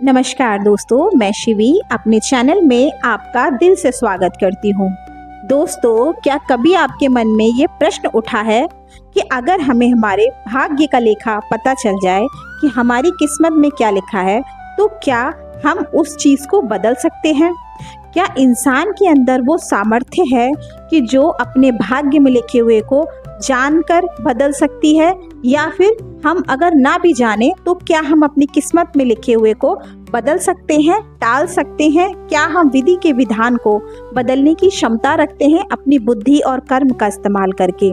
नमस्कार दोस्तों, मैं शिवी अपने चैनल में आपका दिल से स्वागत करती हूँ। दोस्तों, क्या कभी आपके मन में ये प्रश्न उठा है कि अगर हमें हमारे भाग्य का लेखा पता चल जाए कि हमारी किस्मत में क्या लिखा है, तो क्या हम उस चीज़ को बदल सकते हैं? क्या इंसान के अंदर वो सामर्थ्य है कि जो अपने भाग्य में लिखे हुए को जानकर बदल सकती है, या फिर हम अगर ना भी जाने तो क्या हम अपनी किस्मत में लिखे हुए को बदल सकते हैं, टाल सकते हैं? क्या हम विधि के विधान को बदलने की क्षमता रखते हैं अपनी बुद्धि और कर्म का इस्तेमाल करके?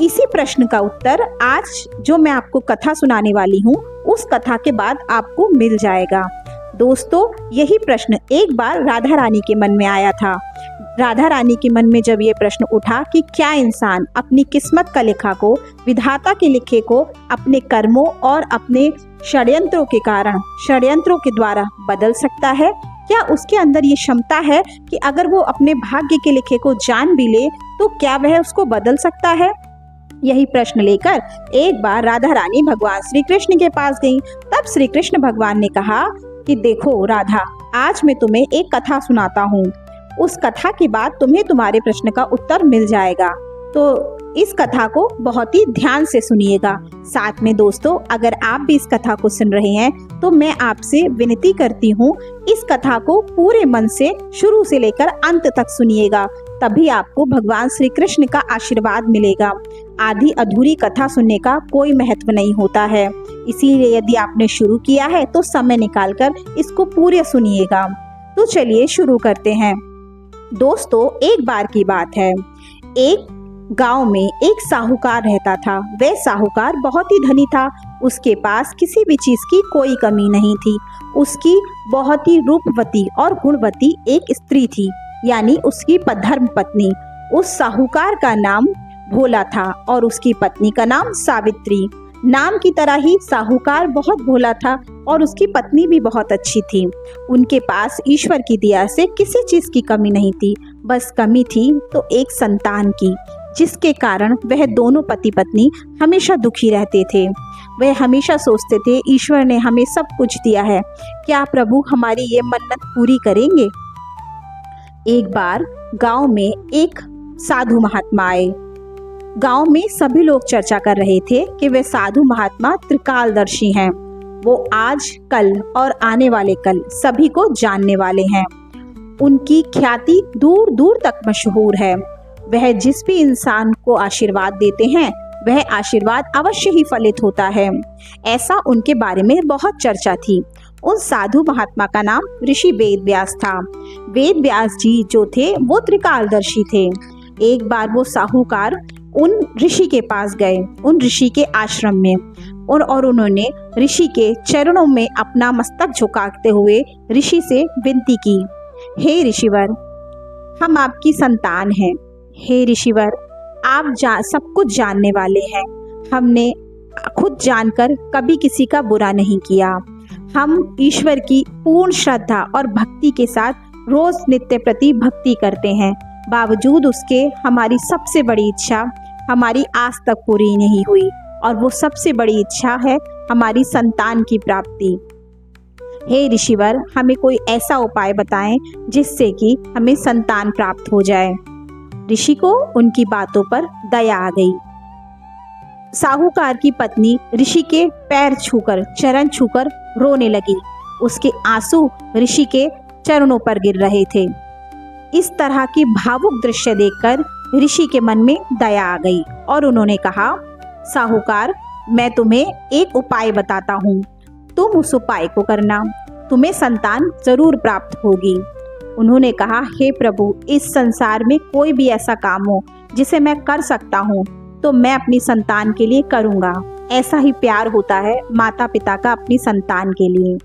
इसी प्रश्न का उत्तर आज जो मैं आपको कथा सुनाने वाली हूँ, उस कथा के बाद आपको मिल जाएगा। दोस्तों, यही प्रश्न एक बार राधा रानी के मन में आया था। राधा रानी के मन में जब ये प्रश्न उठा कि क्या इंसान अपनी किस्मत का लिखा को, विधाता के लिखे को अपने कर्मों और अपने षड्यंत्रों के कारण, षड्यंत्रों के द्वारा बदल सकता है? क्या उसके अंदर ये क्षमता है कि अगर वो अपने भाग्य के लिखे को जान भी ले तो क्या वह उसको बदल सकता है? यही प्रश्न लेकर एक बार राधा रानी भगवान श्री कृष्ण के पास गईं। तब श्री कृष्ण भगवान ने कहा कि देखो राधा, आज मैं तुम्हें एक कथा सुनाता हूँ। उस कथा के बाद तुम्हें तुम्हारे प्रश्न का उत्तर मिल जाएगा, तो इस कथा को बहुत ही ध्यान से सुनिएगा। साथ में दोस्तों, अगर आप भी इस कथा को सुन रहे हैं तो मैं आपसे विनती करती हूँ, इस कथा को पूरे मन से शुरू से लेकर अंत तक सुनिएगा, तभी आपको भगवान श्री कृष्ण का आशीर्वाद मिलेगा। आधी अधूरी कथा सुनने का कोई महत्व नहीं होता है, इसीलिए यदि आपने शुरू किया है तो समय निकालकर इसको पूरे सुनिएगा। तो चलिए शुरू करते हैं। दोस्तों, एक बार की बात है, एक गांव में एक साहूकार रहता था। वह साहूकार बहुत ही धनी था। उसके पास किसी भी चीज की कोई कमी नहीं थी। उसकी बहुत ही रूपवती और गुणवती एक स्त्री थी, यानी उसकी धर्म पत्नी। उस साहूकार का नाम भोला था और उसकी पत्नी का नाम सावित्री। नाम की तरह ही साहूकार बहुत भोला था और उसकी पत्नी भी बहुत अच्छी थी। उनके पास ईश्वर की दया से किसी चीज की कमी नहीं थी, बस कमी थी तो एक संतान की, जिसके कारण वह दोनों पति पत्नी हमेशा दुखी रहते थे। वह हमेशा सोचते थे, ईश्वर ने हमें सब कुछ दिया है, क्या प्रभु हमारी ये मन्नत पूरी करेंगे? एक बार गांव में एक साधु महात्मा आए। गांव में सभी लोग चर्चा कर रहे थे कि वे साधु महात्मा त्रिकालदर्शी हैं। वो आज, कल और आने वाले कल सभी को जानने वाले हैं। उनकी ख्याति दूर दूर तक मशहूर है। वह जिस भी इंसान को आशीर्वाद देते हैं, वह आशीर्वाद अवश्य ही फलित होता है। ऐसा उनके बारे में बहुत चर्चा थी। उन साधु महात्मा का नाम ऋषि वेद व्यास था। वेद व्यास जी जो थे वो त्रिकालदर्शी थे। एक बार वो साहूकार उन ऋषि के पास गए, उन ऋषि के आश्रम में, और उन्होंने ऋषि के चरणों में अपना मस्तक झुकाते हुए ऋषि से विनती की, हे ऋषिवर, हम आपकी संतान हैं। हे ऋषिवर, आप सब कुछ जानने वाले हैं। हमने खुद जानकर कभी किसी का बुरा नहीं किया। हम ईश्वर की पूर्ण श्रद्धा और भक्ति के साथ रोज नित्य प्रति भक्ति करते हैं। बावजूद उसके हमारी सबसे बड़ी इच्छा हमारी आज तक पूरी नहीं हुई, और वो सबसे बड़ी इच्छा है हमारी संतान की प्राप्ति। हे ऋषिवर, हमें कोई ऐसा उपाय बताएं जिससे कि हमें संतान प्राप्त हो जाए। ऋषि को उनकी बातों पर दया आ गई। साहूकार की पत्नी ऋषि के पैर छूकर, चरण छूकर रोने लगी। उसके आंसू ऋषि के चरणों पर गिर रहे थे। इस तरह की भावुक दृश्य देखकर ऋषि के मन में दया आ गई और उन्होंने कहा, साहूकार, मैं तुम्हें एक उपाय बताता हूँ, तुम उस उपाय को करना, तुम्हें संतान जरूर प्राप्त होगी। उन्होंने कहा, हे प्रभु, इस संसार में कोई भी ऐसा काम हो जिसे मैं कर सकता हूँ तो मैं अपनी संतान के लिए करूँगा। ऐसा ही प्यार होता है माता पिता का अपनी संतान के लिए।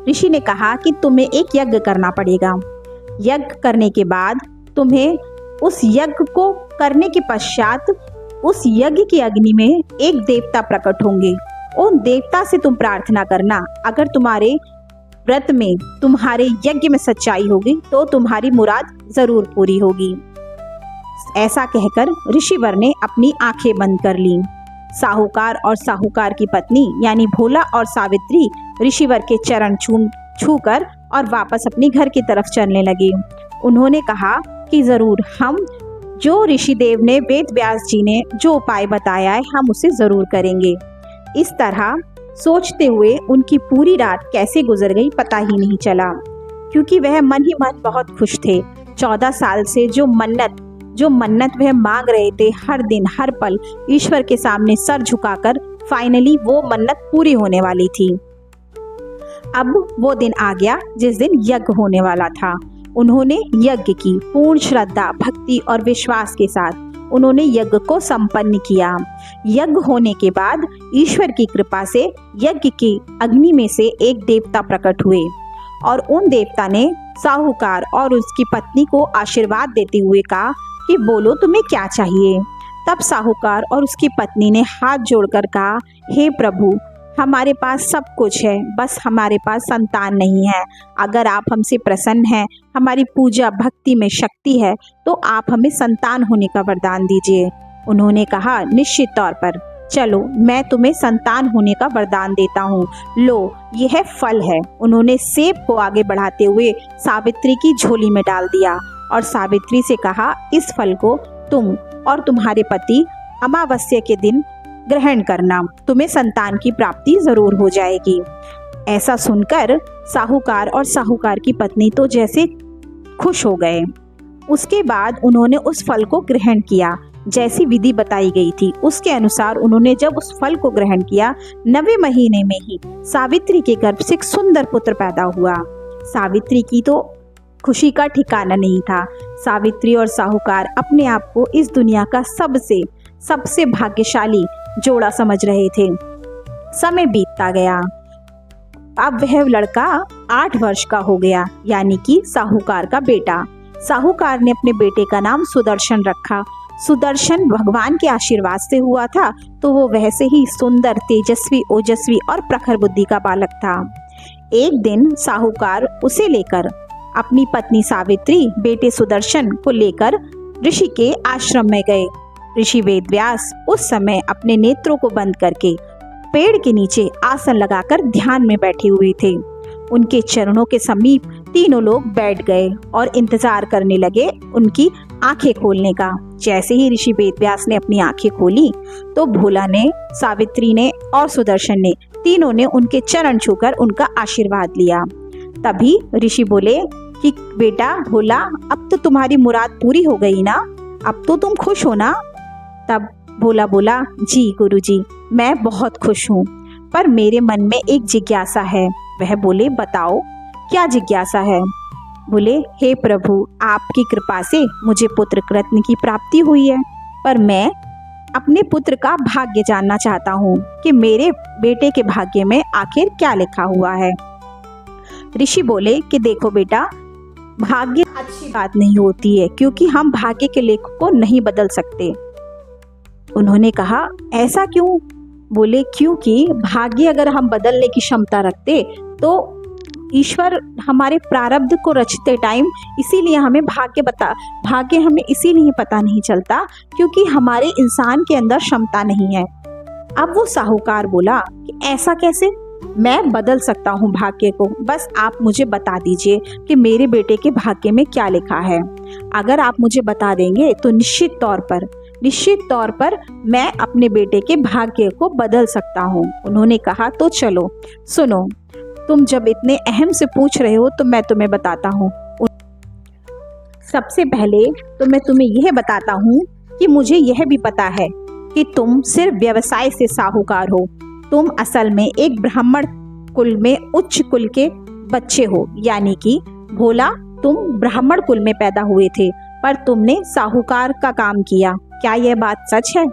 ऋषि ने कहा कि तुम्हें एक यज्ञ करना पड़ेगा। यज्ञ करने के बाद तुम्हें उस यज्ञ को करने के पश्चात उस यज्ञ की अग्नि में एक देवता प्रकट होंगे। उन देवता से तुम प्रार्थना करना, अगर तुम्हारे व्रत में, तुम्हारे यज्ञ में सच्चाई होगी तो तुम्हारी मुराद जरूर पूरी होगी। ऐसा कहकर ऋषिवर ने अपनी आंखें बंद कर लीं। साहूकार और साहूकार की पत्नी यानी भोला और सावित्री ऋषिवर के चरण छूकर और वापस अपने घर की तरफ चलने लगे। उन्होंने कहा कि ज़रूर हम जो ऋषिदेव ने, वेद व्यास जी ने जो उपाय बताया है, हम उसे ज़रूर करेंगे। इस तरह सोचते हुए उनकी पूरी रात कैसे गुजर गई पता ही नहीं चला, क्योंकि वह मन ही मन बहुत खुश थे। 14 साल से जो मन्नत वह मांग रहे थे, हर दिन हर पल ईश्वर के सामने सर झुकाकर फाइनली वो मन्नत पूरी होने वाली थी। अब वो दिन आ गया जिस दिन यज्ञ होने वाला था। उन्होंने यज्ञ की पूर्ण श्रद्धा, भक्ति और विश्वास के साथ उन्होंने यज्ञ को संपन्न किया। यज्ञ होने के बाद ईश्वर की कृपा से यज्ञ की अग्नि में से एक देवता प्रकट हुए और उन देवता ने साहूकार और उसकी पत्नी को आशीर्वाद देते हुए कहा कि बोलो तुम्हें क्या चाहिए। तब साहूकार और उसकी पत्नी ने हाथ जोड़कर कहा, हे प्रभु, हमारे पास सब कुछ है, बस हमारे पास संतान नहीं है। अगर आप हमसे प्रसन्न हैं, हमारी पूजा भक्ति में शक्ति है, तो आप हमें संतान होने का वरदान दीजिए। उन्होंने कहा, निश्चित तौर पर, चलो मैं तुम्हें संतान होने का वरदान देता हूँ, लो यह फल है। उन्होंने सेब को आगे बढ़ाते हुए सावित्री की झोली में डाल दिया और सावित्री से कहा, इस फल को तुम और तुम्हारे पति अमावस्या के दिन ग्रहण करना, तुम्हें संतान की प्राप्ति जरूर हो जाएगी। ऐसा सुनकर साहूकार और साहूकार की पत्नी तो जैसे खुश हो गए। उसके बाद उन्होंने उस फल को ग्रहण किया जैसी विधि बताई गई थी। उसके अनुसार उन्होंने जब उस फल को ग्रहण किया, 9वें महीने में ही सावित्री के गर्भ से एक सुंदर पुत्र पैदा हुआ। सावित्री की तो खुशी का ठिकाना नहीं था। सावित्री और साहूकार अपने आप को इस दुनिया का सबसे भाग्यशाली जोड़ा समझ रहे थे। समय बीतता गया। अब वह लड़का 8 वर्ष का हो गया, यानी कि साहूकार का बेटा। साहूकार ने अपने बेटे का नाम सुदर्शन रखा। सुदर्शन भगवान के आशीर्वाद से हुआ था, तो वो वैसे ही सुंदर, तेजस्वी, ओजस्वी और प्रखर बुद्धि का बालक था। एक दिन साहूकार उसे लेकर अपनी पत्नी सावित्री, बेटे सुदर्शन को लेकर ऋषि के आश्रम में गए। ऋषि वेदव्यास उस समय अपने नेत्रों को बंद करके पेड़ के नीचे आसन लगाकर ध्यान में बैठे हुए थे। उनके चरणों के समीप तीनों लोग बैठ गए और इंतजार करने लगे उनकी आंखें खोलने का। जैसे ही ऋषि वेदव्यास ने अपनी आंखें खोली, तो भोला ने, सावित्री ने और सुदर्शन ने, तीनों ने उनके चरण छूकर उनका आशीर्वाद लिया। तभी ऋषि बोले कि बेटा भोला, अब तो तुम्हारी मुराद पूरी हो गई ना, अब तो तुम खुश हो ना। तब भोला बोला, जी गुरुजी, मैं बहुत खुश हूँ, पर मेरे मन में एक जिज्ञासा है। वह बोले, बताओ क्या जिज्ञासा है। बोले, हे प्रभु, आपकी कृपा से मुझे पुत्र रत्न की प्राप्ति हुई है, पर मैं अपने पुत्र का भाग्य जानना चाहता हूँ कि मेरे बेटे के भाग्य में आखिर क्या लिखा हुआ है। ऋषि बोले कि देखो बेटा, भाग्य अच्छी बात नहीं होती है, क्योंकि हम भाग्य के लेख को नहीं बदल सकते। उन्होंने कहा, ऐसा क्यों? बोले, क्योंकि भाग्य अगर हम बदलने की क्षमता रखते तो ईश्वर हमारे प्रारब्ध को रचते टाइम इसीलिए हमें भाग्य हमें इसीलिए पता नहीं चलता, क्योंकि हमारे इंसान के अंदर क्षमता नहीं है। अब वो साहूकार बोला कि ऐसा कैसे? मैं बदल सकता हूँ भाग्य को, बस आप मुझे बता दीजिए कि मेरे बेटे के भाग्य में क्या लिखा है। अगर आप मुझे बता देंगे तो निश्चित तौर पर मैं अपने बेटे के भाग्य को बदल सकता हूँ। उन्होंने कहा, तो चलो सुनो, तुम जब इतने अहम से पूछ रहे हो तो मैं तुम्हें बताता हूँ। सबसे पहले तो मैं तुम्हें यह बताता हूँ कि मुझे यह भी पता है कि तुम सिर्फ व्यवसाय से साहूकार हो। तुम असल में एक ब्राह्मण कुल में उच्च कुल के बच्चे हो, यानी कि भोला, तुम ब्राह्मण कुल में पैदा हुए थे, पर तुमने साहूकार का काम किया। क्या यह बात सच है?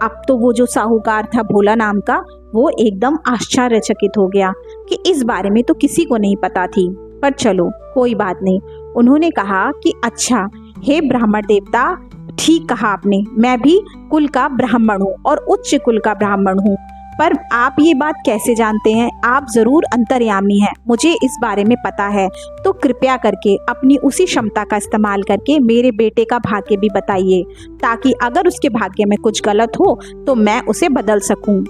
अब तो वो जो साहूकार था भोला नाम का, वो एकदम आश्चर्यचकित हो गया कि इस बारे में तो किसी को नहीं पता थी, पर चलो कोई बात नहीं। उन्होंने कहा कि अच्छा, हे ब्राह्मण देवता, ठीक कहा आपने, मैं भी कुल का ब्राह्मण हूँ और उच्च कुल का ब्राह्मण हूँ, पर आप ये बात कैसे जानते हैं? आप जरूर अंतर्यामी हैं, मुझे इस बारे में पता है। तो कृपया करके अपनी उसी क्षमता का इस्तेमाल करके मेरे बेटे का भाग्य भी बताइए, ताकि अगर उसके भाग्य में कुछ गलत हो तो मैं उसे बदल सकूं।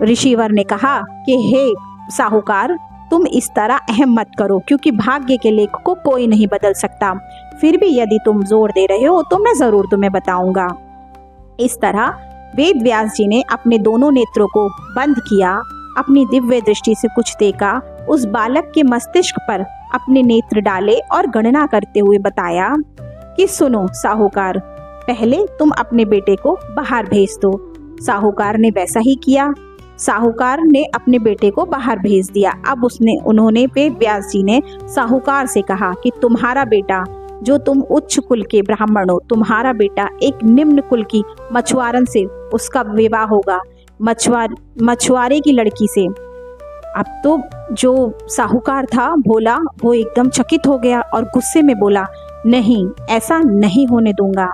ऋषिवर ने कहा कि हे साहूकार, तुम इस तरह अहम मत करो, क्योंकि भाग्य के लेख को कोई नहीं बदल सकता। फिर भी यदि तुम जोर दे रहे हो तो मैं जरूर तुम्हें बताऊंगा। इस तरह वेद व्यास जी ने अपने दोनों नेत्रों को बंद किया, अपनी दिव्य दृष्टि से कुछ देखा, उस बालक के मस्तिष्क पर अपने नेत्र डाले और गणना करते हुए बताया कि सुनो साहूकार, पहले तुम अपने बेटे को बाहर भेज दो। साहूकार ने वैसा ही किया। साहूकार ने अपने बेटे को बाहर भेज दिया। अब उन्होंने वेद व्यास जी ने साहूकार से कहा कि तुम्हारा बेटा, जो तुम उच्च कुल के ब्राह्मण हो, तुम्हारा बेटा एक निम्न कुल की मछुआरन से उसका विवाह होगा, मछुआरे की लड़की से। अब तो जो साहूकार था भोला, वो एकदम चकित हो गया और गुस्से में बोला, नहीं, ऐसा नहीं होने दूंगा।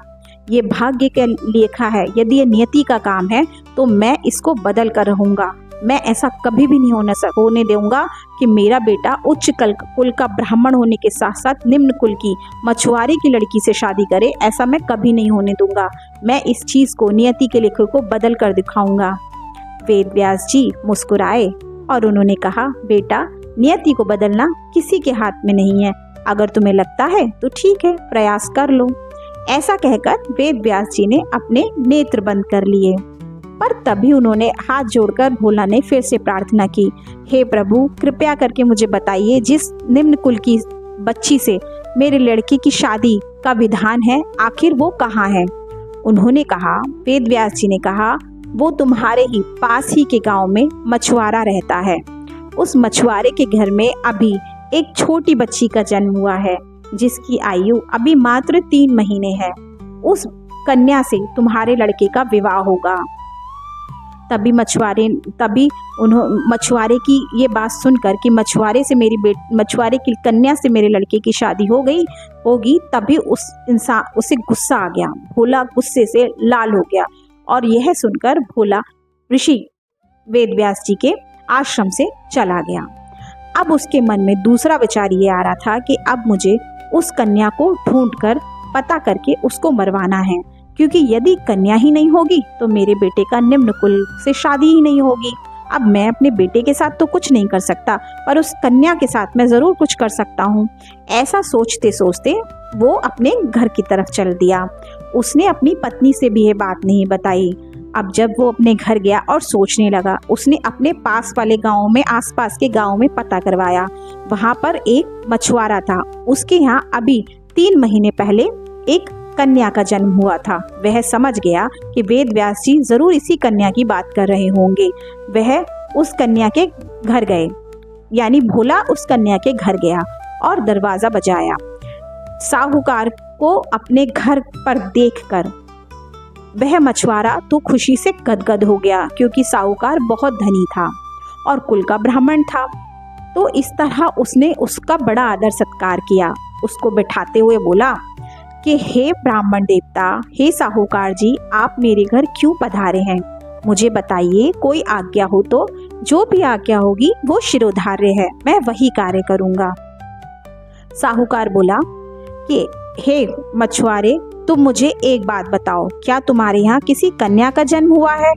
ये भाग्य के लेखा है, यदि ये नियति का काम है तो मैं इसको बदल कर रहूंगा। मैं ऐसा कभी भी नहीं होने दूंगा कि मेरा बेटा उच्च कुल का ब्राह्मण होने के साथ साथ निम्न कुल की मछुआरे की लड़की से शादी करे। ऐसा मैं कभी नहीं होने दूंगा। मैं इस चीज को, नियति के लेख को बदल कर दिखाऊंगा। वेद व्यास जी मुस्कुराए और उन्होंने कहा, बेटा, नियति को बदलना किसी के हाथ में नहीं है। अगर तुम्हें लगता है तो ठीक है, प्रयास कर लो। ऐसा कहकर वेद व्यास जी ने अपने नेत्र बंद कर लिए। पर तभी उन्होंने हाथ जोड़कर भोला ने फिर से प्रार्थना की, हे प्रभु, कृपया करके मुझे बताइए, जिस निम्न कुल की बच्ची से मेरे लड़के की शादी का विधान है, आखिर वो कहाँ है? उन्होंने कहा, वेद व्यास जी ने कहा, वो तुम्हारे ही पास ही के गांव में मछुआरा रहता है। उस मछुआरे के घर में अभी एक छोटी बच्ची का जन्म हुआ है, जिसकी आयु अभी मात्र 3 महीने है। उस कन्या से तुम्हारे लड़के का विवाह होगा। तभी मछुआरे की ये बात सुनकर कि मछुआरे की कन्या से मेरे लड़के की शादी होगी, तभी उसे गुस्सा आ गया। भोला गुस्से से लाल हो गया और यह सुनकर भोला ऋषि वेद व्यास जी के आश्रम से चला गया। अब उसके मन में दूसरा विचार ये आ रहा था कि अब मुझे उस कन्या को ढूंढकर पता करके उसको मरवाना है, क्योंकि यदि कन्या ही नहीं होगी तो मेरे बेटे का निम्न कुल से शादी ही नहीं होगी। अब मैं अपने बेटे के साथ तो कुछ नहीं कर सकता, पर उस कन्या के साथ मैं जरूर कुछ कर सकता हूँ। ऐसा सोचते सोचते वो अपने घर की तरफ चल दिया। उसने अपनी पत्नी से भी ये बात नहीं बताई। अब जब वो अपने घर गया और सोचने लगा, उसने अपने पास वाले गाँव में, आसपास के गाँव में पता करवाया। वहाँ पर एक मछुआरा था, उसके यहाँ अभी 3 महीने पहले एक कन्या का जन्म हुआ था। वह समझ गया कि वेद व्यास जी जरूर इसी कन्या की बात कर रहे होंगे। वह उस कन्या के घर गए, यानी भोला उस कन्या के घर गया और दरवाजा बजाया। साहूकार को अपने घर पर देखकर वह मछुआरा तो खुशी से गदगद हो गया, क्योंकि साहूकार बहुत धनी था और कुल का ब्राह्मण था। तो इस तरह उसने उसका बड़ा आदर सत्कार किया। उसको बैठाते हुए बोला कि हे ब्राह्मण देवता, हे साहूकार जी, आप मेरे घर क्यों पधारे हैं? मुझे बताइए, कोई आज्ञा हो तो। जो भी आज्ञा होगी वो शिरोधार्य है, मैं वही कार्य करूँगा। साहूकार बोला कि हे मछुआरे, तुम मुझे एक बात बताओ, क्या तुम्हारे यहाँ किसी कन्या का जन्म हुआ है?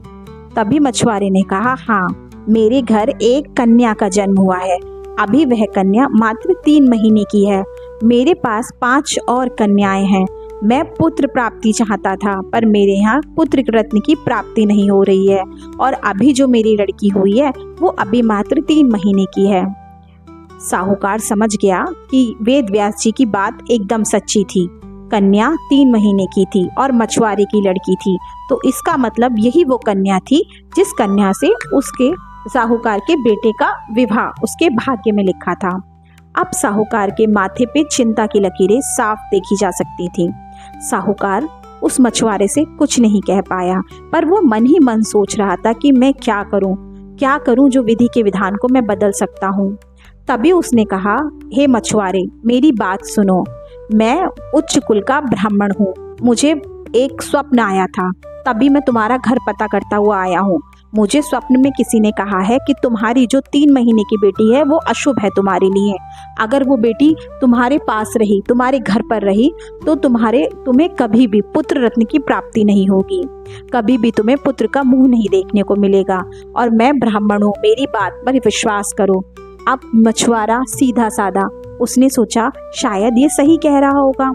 तभी मछुआरे ने कहा, हाँ, मेरे घर एक कन्या का जन्म हुआ है। अभी वह कन्या मात्र 3 महीने की है। मेरे पास 5 और कन्याएं हैं। मैं पुत्र प्राप्ति चाहता था, पर मेरे यहाँ पुत्र रत्न की प्राप्ति नहीं हो रही है, और अभी जो मेरी लड़की हुई है वो अभी मात्र 3 महीने की है। साहूकार समझ गया कि वेद व्यास जी की बात एकदम सच्ची थी। कन्या 3 महीने की थी और मछुआरे की लड़की थी, तो इसका मतलब यही वो कन्या थी जिस कन्या से उसके साहूकार के बेटे का विवाह उसके भाग्य में लिखा था। अब साहूकार के माथे पे चिंता की लकीरें साफ देखी जा सकती थी। साहूकार उस मछुआरे से कुछ नहीं कह पाया, पर वो मन ही मन सोच रहा था कि मैं क्या करूं जो विधि के विधान को मैं बदल सकता हूं। तभी उसने कहा, हे मछुआरे, मेरी बात सुनो। मैं उच्च कुल का ब्राह्मण हूँ। मुझे एक स्वप्न आया था, तभी मैं तुम्हारा घर पता करता हुआ आया हूँ। मुझे स्वप्न में किसी ने कहा है कि तुम्हारी जो 3 महीने की बेटी है वो अशुभ है तुम्हारे लिए। अगर वो बेटी तुम्हारे पास रही, तुम्हारे घर पर रही, तो तुम्हें कभी भी पुत्र रत्न की प्राप्ति नहीं होगी, कभी भी तुम्हें पुत्र का मुंह नहीं देखने को मिलेगा। और मैं ब्राह्मण हूँ, मेरी बात पर विश्वास करो। अब मछुआरा सीधा साधा, उसने सोचा शायद ये सही कह रहा होगा।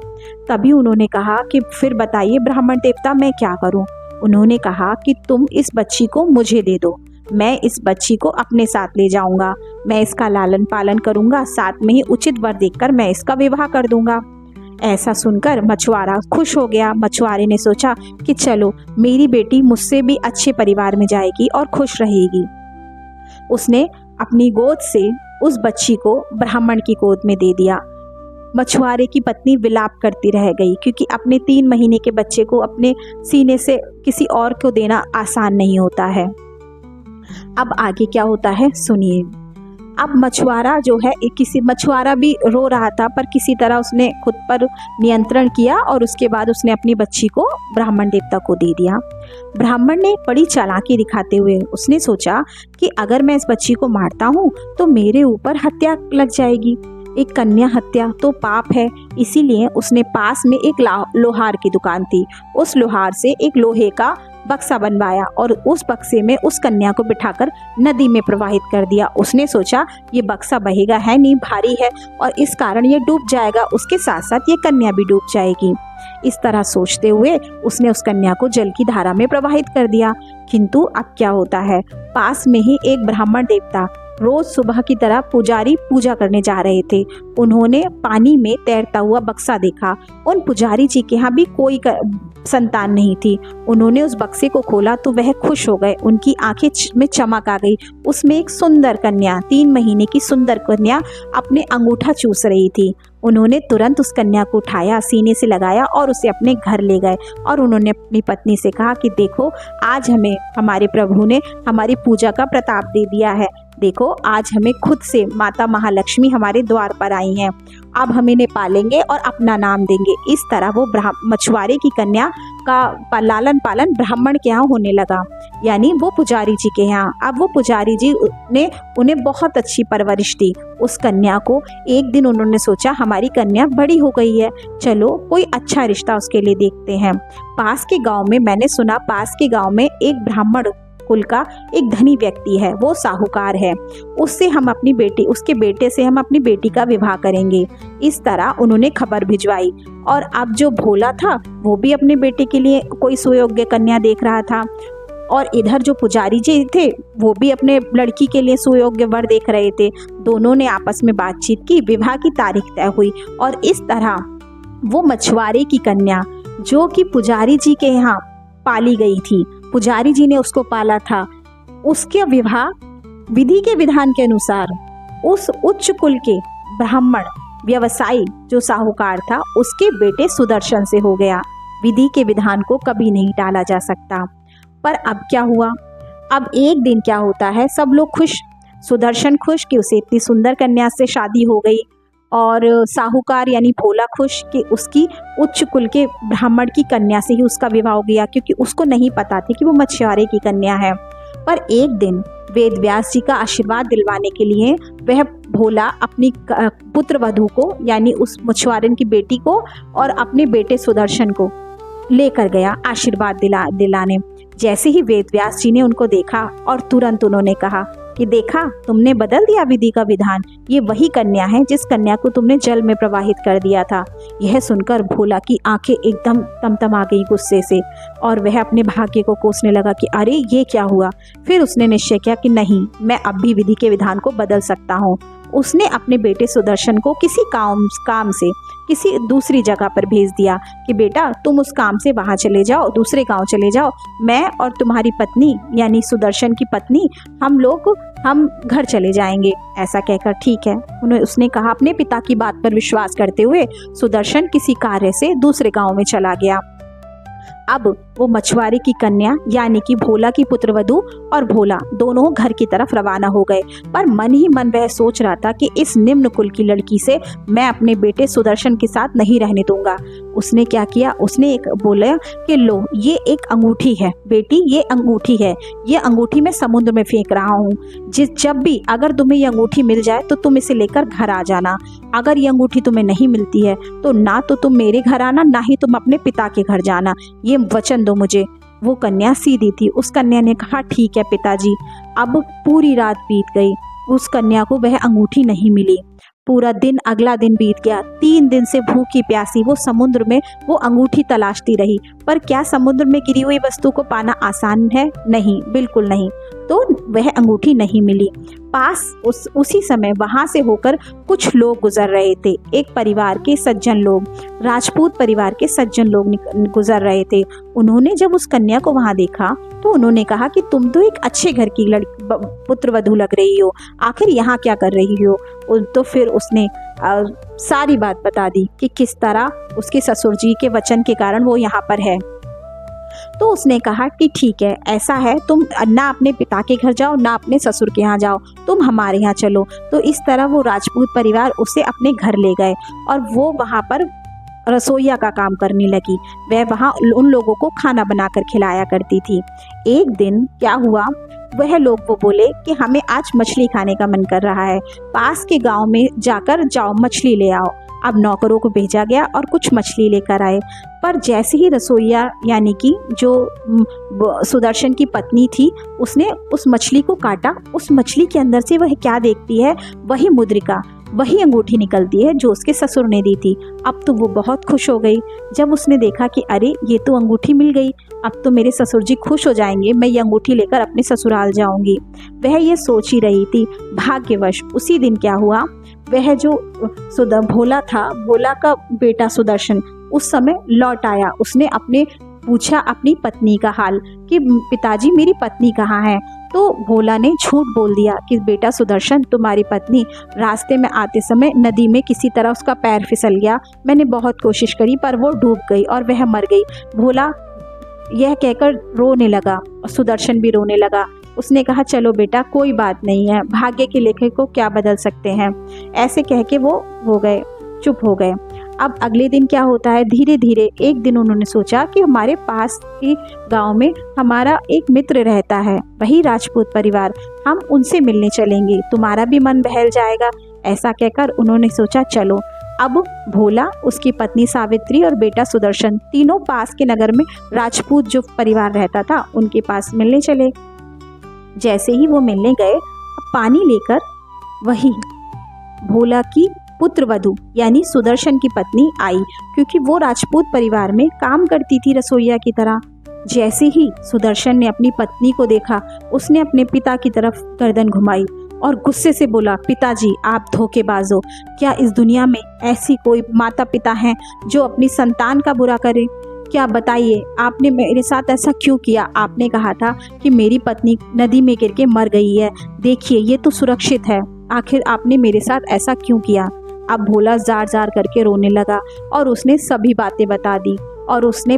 तभी उन्होंने कहा कि फिर बताइए ब्राह्मण देवता, मैं क्या करूं? उन्होंने कहा कि तुम इस बच्ची को मुझे दे दो, मैं इस बच्ची को अपने साथ ले जाऊंगा, मैं इसका लालन पालन करूंगा, साथ में ही उचित वर देखकर मैं इसका विवाह कर दूंगा। ऐसा सुनकर मछुआरा खुश हो गया। मछुआरे ने सोचा कि चलो मेरी बेटी मुझसे भी अच्छे परिवार में जाएगी और खुश रहेगी। उसने अपनी गोद से उस बच्ची को ब्राह्मण की गोद में दे दिया। मछुआरे की पत्नी विलाप करती रह गई, क्योंकि अपने 3 महीने के बच्चे को अपने सीने से किसी और को देना आसान नहीं होता है। अब आगे क्या होता है सुनिए। अब मछुआरा जो है, मछुआरा भी रो रहा था, पर किसी तरह उसने खुद पर नियंत्रण किया और उसके बाद उसने अपनी बच्ची को ब्राह्मण देवता को दे दिया। ब्राह्मण ने बड़ी चालाकी दिखाते हुए उसने सोचा कि अगर मैं इस बच्ची को मारता हूँ तो मेरे ऊपर हत्या लग जाएगी, एक कन्या हत्या तो पाप है। इसीलिए उसने पास में एक लोहार की दुकान थी, उस लोहार से एक लोहे का बक्सा बनवाया और उस बक्से में उस कन्या को बिठाकर नदी में प्रवाहित कर दिया। उसने सोचा ये बक्सा बहेगा है नहीं, भारी है और इस कारण ये डूब जाएगा, उसके साथ साथ ये कन्या भी डूब जाएगी। इस तरह सोचते हुए उसने उस कन्या को जल की धारा में प्रवाहित कर दिया। किंतु अब क्या होता है, पास में ही एक ब्राह्मण देवता रोज सुबह की तरह पुजारी पूजा करने जा रहे थे। उन्होंने पानी में तैरता हुआ बक्सा देखा। उन पुजारी जी के यहाँ भी कोई संतान नहीं थी। उन्होंने उस बक्से को खोला तो वह खुश हो गए, उनकी आंखें में चमक आ गई। उसमें एक सुंदर कन्या, 3 महीने की सुंदर कन्या अपने अंगूठा चूस रही थी। उन्होंने तुरंत उस कन्या को उठाया, सीने से लगाया और उसे अपने घर ले गए। और उन्होंने अपनी पत्नी से कहा कि देखो आज हमें हमारे प्रभु ने हमारी पूजा का प्रताप दे दिया है, देखो आज हमें खुद से माता महालक्ष्मी हमारे द्वार पर आई हैं, अब हम इन्हें पालेंगे और अपना नाम देंगे। इस तरह वो मछुआरे की कन्या का लालन पालन ब्राह्मण के यहाँ होने लगा, यानी वो पुजारी जी के यहाँ। अब वो पुजारी जी ने उन्हें बहुत अच्छी परवरिश दी उस कन्या को। एक दिन उन्होंने सोचा हमारी कन्या बड़ी हो गई है, चलो कोई अच्छा रिश्ता उसके लिए देखते हैं। पास के गांव में मैंने सुना, पास के गांव में एक ब्राह्मण कुल का एक धनी व्यक्ति है, वो साहूकार है, उससे हम अपनी बेटी, उसके बेटे से हम अपनी बेटी का विवाह करेंगे। इस तरह उन्होंने खबर भिजवाई। और अब जो भोला था वो भी अपने बेटे के लिए कोई सुयोग्य कन्या देख रहा था, और इधर जो पुजारी जी थे वो भी अपने लड़की के लिए सुयोग्य वर देख रहे थे। दोनों ने आपस में बातचीत की, विवाह की तारीख तय हुई। और इस तरह वो मछुआरे की कन्या जो कि पुजारी जी के यहाँ पाली गई थी, पुजारी जी ने उसको पाला था, उसके विवाह विधि के विधान के अनुसार उस उच्च कुल के ब्राह्मण व्यवसायी जो साहूकार था उसके बेटे सुदर्शन से हो गया। विधि के विधान को कभी नहीं टाला जा सकता। पर अब क्या हुआ, अब एक दिन क्या होता है, सब लोग खुश, सुदर्शन खुश कि उसे इतनी सुंदर कन्या से शादी हो गई, और साहूकार यानी भोला खुश कि उसकी उच्च कुल के ब्राह्मण की कन्या से ही उसका विवाह हो गया, क्योंकि उसको नहीं पता थी कि वो मछुआरे की कन्या है। पर एक दिन वेद व्यास जी का आशीर्वाद दिलवाने के लिए वह भोला अपनी पुत्र वधू को यानी उस मछुआरन की बेटी को और अपने बेटे सुदर्शन को लेकर गया आशीर्वाद दिलाने। जैसे ही वेद व्यास जी ने उनको देखा और तुरंत उन्होंने कहा कि देखा तुमने बदल दिया विधि का विधान, ये वही कन्या है जिस कन्या को तुमने जल में प्रवाहित कर दिया था। यह सुनकर भोला की आंखें एकदम तमतमा गई गुस्से से, और वह अपने भाग्य को कोसने लगा कि अरे ये क्या हुआ। फिर उसने निश्चय किया कि नहीं, मैं अब भी विधि के विधान को बदल सकता हूँ। उसने अपने बेटे सुदर्शन को किसी काम से किसी दूसरी जगह पर भेज दिया कि बेटा तुम उस काम से वहाँ चले जाओ, दूसरे गांव चले जाओ, मैं और तुम्हारी पत्नी यानी सुदर्शन की पत्नी हम घर चले जाएंगे। ऐसा कहकर ठीक है, उसने कहा। अपने पिता की बात पर विश्वास करते हुए सुदर्शन किसी कार्य से दूसरे गांव में चला गया। अब वो मछुआरे की कन्या यानी कि भोला की पुत्रवधू और भोला दोनों घर की तरफ रवाना हो गए। पर मन ही मन वह सोच रहा था कि इस निम्न कुल की लड़की से मैं अपने बेटे सुदर्शन के साथ नहीं रहने दूंगा। उसने क्या किया, उसने एक बोला कि लो ये एक अंगूठी है बेटी, ये अंगूठी है, ये अंगूठी मैं समुद्र में फेंक रहा हूँ। जब भी अगर तुम्हें ये अंगूठी मिल जाए तो तुम इसे लेकर घर आ जाना। अगर ये अंगूठी तुम्हें नहीं मिलती है तो ना तो तुम मेरे घर आना, ना ही तुम अपने पिता के घर जाना, ये वचन दो मुझे। वो कन्या सीधी थी। उस कन्या ने कहा ठीक है पिताजी। अब पूरी रात बीत गई, उस कन्या को वह अंगूठी नहीं मिली। पूरा दिन, अगला दिन बीत गया। 3 दिन से भूखी प्यासी वो समुद्र में वो अंगूठी तलाशती रही। पर क्या समुद्र में गिरी हुई वस्तु को पाना आसान है? नहीं, बिल्कुल नहीं। तो वह अंगूठी नहीं मिली। पास उसी समय वहां से होकर कुछ लोग गुजर रहे थे। एक परिवार के सज्जन लोग, राजपूत परिवार के सज्जन लोग गुजर रहे थे। उन्होंने जब उस कन्या को वहां देखा तो उन्होंने कहा कि तुम तो एक अच्छे घर की पुत्रवधू लग रही हो, आखिर यहाँ क्या कर रही हो? तो फिर उसने सारी बात बता दी कि किस तरह उसके ससुर जी के वचन के कारण वो यहाँ पर है। तो उसने कहा कि ठीक है, ऐसा है, तुम ना अपने पिता के घर जाओ ना अपने ससुर के यहाँ जाओ, तुम हमारे यहाँ चलो। तो इस तरह वो राजपूत परिवार उसे अपने घर ले गए और वो वहाँ पर रसोइया का काम करने लगी। वह वहाँ उन लोगों को खाना बनाकर खिलाया करती थी। एक दिन क्या हुआ, वह लोग वो बोले कि हमें आज मछली खाने का मन कर रहा है, पास के गांव में जाकर जाओ मछली ले आओ। अब नौकरों को भेजा गया और कुछ मछली लेकर आए। पर जैसे ही रसोइया यानी कि जो सुदर्शन की पत्नी थी, उसने उस मछली को काटा, उस मछली के अंदर से वह क्या देखती है, वही मुद्रिका, वही अंगूठी निकलती है जो उसके ससुर ने दी थी। अब तो वो बहुत खुश हो गई जब उसने देखा कि अरे ये तो अंगूठी मिल गई, अब तो मेरे ससुर जी खुश हो जाएंगे, मैं ये अंगूठी लेकर अपने ससुराल जाऊंगी। वह ये सोच ही रही थी। भाग्यवश उसी दिन क्या हुआ, वह जो भोला था, भोला का बेटा सुदर्शन उस समय लौट आया। उसने पूछा अपनी पत्नी का हाल कि पिताजी मेरी पत्नी कहाँ है? तो भोला ने झूठ बोल दिया कि बेटा सुदर्शन, तुम्हारी पत्नी रास्ते में आते समय नदी में किसी तरह उसका पैर फिसल गया, मैंने बहुत कोशिश करी पर वो डूब गई और वह मर गई। भोला यह कहकर रोने लगा और सुदर्शन भी रोने लगा। उसने कहा चलो बेटा कोई बात नहीं है, भाग्य के लेखे को क्या बदल सकते हैं। ऐसे कह के वो हो गए, चुप हो गए। अब अगले दिन क्या होता है, धीरे धीरे एक दिन उन्होंने सोचा कि हमारे पास के गांव में हमारा एक मित्र रहता है, वही राजपूत परिवार, हम उनसे मिलने चलेंगे, तुम्हारा भी मन बहल जाएगा। ऐसा कहकर उन्होंने सोचा चलो। अब भोला, उसकी पत्नी सावित्री और बेटा सुदर्शन तीनों पास के नगर में राजपूत जो परिवार रहता था उनके पास मिलने चले। जैसे ही वो मिलने गए, पानी लेकर वही भोला की पुत्रवधू यानी सुदर्शन की पत्नी आई, क्योंकि वो राजपूत परिवार में काम करती थी रसोइया की तरह। जैसे ही सुदर्शन ने अपनी पत्नी को देखा, उसने अपने पिता की तरफ गर्दन घुमाई और गुस्से से बोला, पिताजी आप धोखेबाज हो, क्या इस दुनिया में ऐसी कोई माता पिता हैं जो अपनी संतान का बुरा करे? क्या बताइए, आपने मेरे साथ ऐसा क्यों किया? आपने कहा था कि मेरी पत्नी नदी में गिर के मर गई है, देखिए ये तो सुरक्षित है, आखिर आपने मेरे साथ ऐसा क्यों किया? अब भोला जार जार करके रोने लगा और उसने सभी बातें बता दी और उसने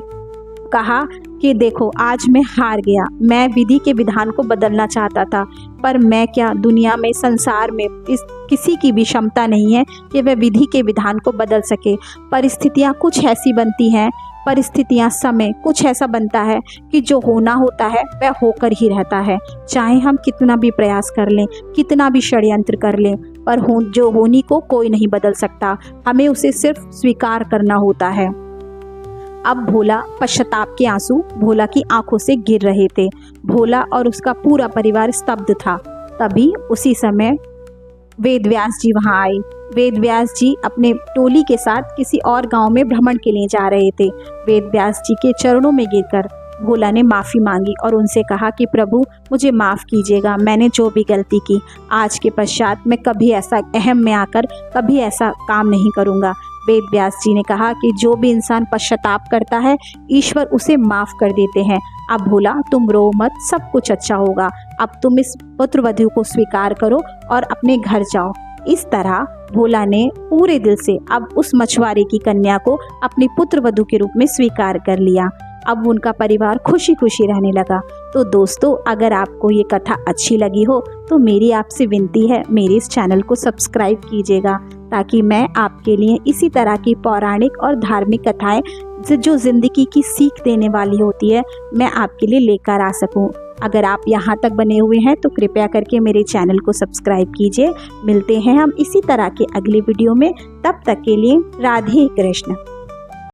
कहा कि देखो आज मैं हार गया, मैं विधि के विधान को बदलना चाहता था, पर मैं क्या, दुनिया में, संसार में किसी की भी क्षमता नहीं है कि वह विधि के विधान को बदल सके। परिस्थितियाँ कुछ ऐसी बनती हैं, परिस्थितियाँ, समय कुछ ऐसा बनता है कि जो होना होता है वह होकर ही रहता है, चाहे हम कितना भी प्रयास कर लें, कितना भी षड्यंत्र कर लें, पर जो होनी को कोई नहीं बदल सकता, हमें उसे सिर्फ स्वीकार करना होता है। अब भोला, पश्चाताप के आंसू भोला की आंखों से गिर रहे थे। भोला और उसका पूरा परिवार स्तब्ध था। तभी उसी समय वेदव्यास जी वहां आए। वेदव्यास जी अपने टोली के साथ किसी और गांव में भ्रमण के लिए जा रहे थे। वेदव्यास जी के चरणों में गिरकर भोला ने माफ़ी मांगी और उनसे कहा कि प्रभु मुझे माफ़ कीजिएगा, मैंने जो भी गलती की, आज के पश्चात मैं कभी ऐसा अहम में आकर कभी ऐसा काम नहीं करूँगा। वेदव्यास जी ने कहा कि जो भी इंसान पश्चाताप करता है ईश्वर उसे माफ़ कर देते हैं। अब भोला तुम रो मत, सब कुछ अच्छा होगा, अब तुम इस पुत्रवधू को स्वीकार करो और अपने घर जाओ। इस तरह भोला ने पूरे दिल से अब उस मछुआरे की कन्या को अपनी पुत्रवधू के रूप में स्वीकार कर लिया। अब उनका परिवार खुशी खुशी रहने लगा। तो दोस्तों, अगर आपको ये कथा अच्छी लगी हो तो मेरी आपसे विनती है, मेरे इस चैनल को सब्सक्राइब कीजिएगा, ताकि मैं आपके लिए इसी तरह की पौराणिक और धार्मिक कथाएं जो ज़िंदगी की सीख देने वाली होती है, मैं आपके लिए लेकर आ सकूं। अगर आप यहाँ तक बने हुए हैं तो कृपया करके मेरे चैनल को सब्सक्राइब कीजिए। मिलते हैं हम इसी तरह के अगले वीडियो में, तब तक के लिए राधे कृष्ण।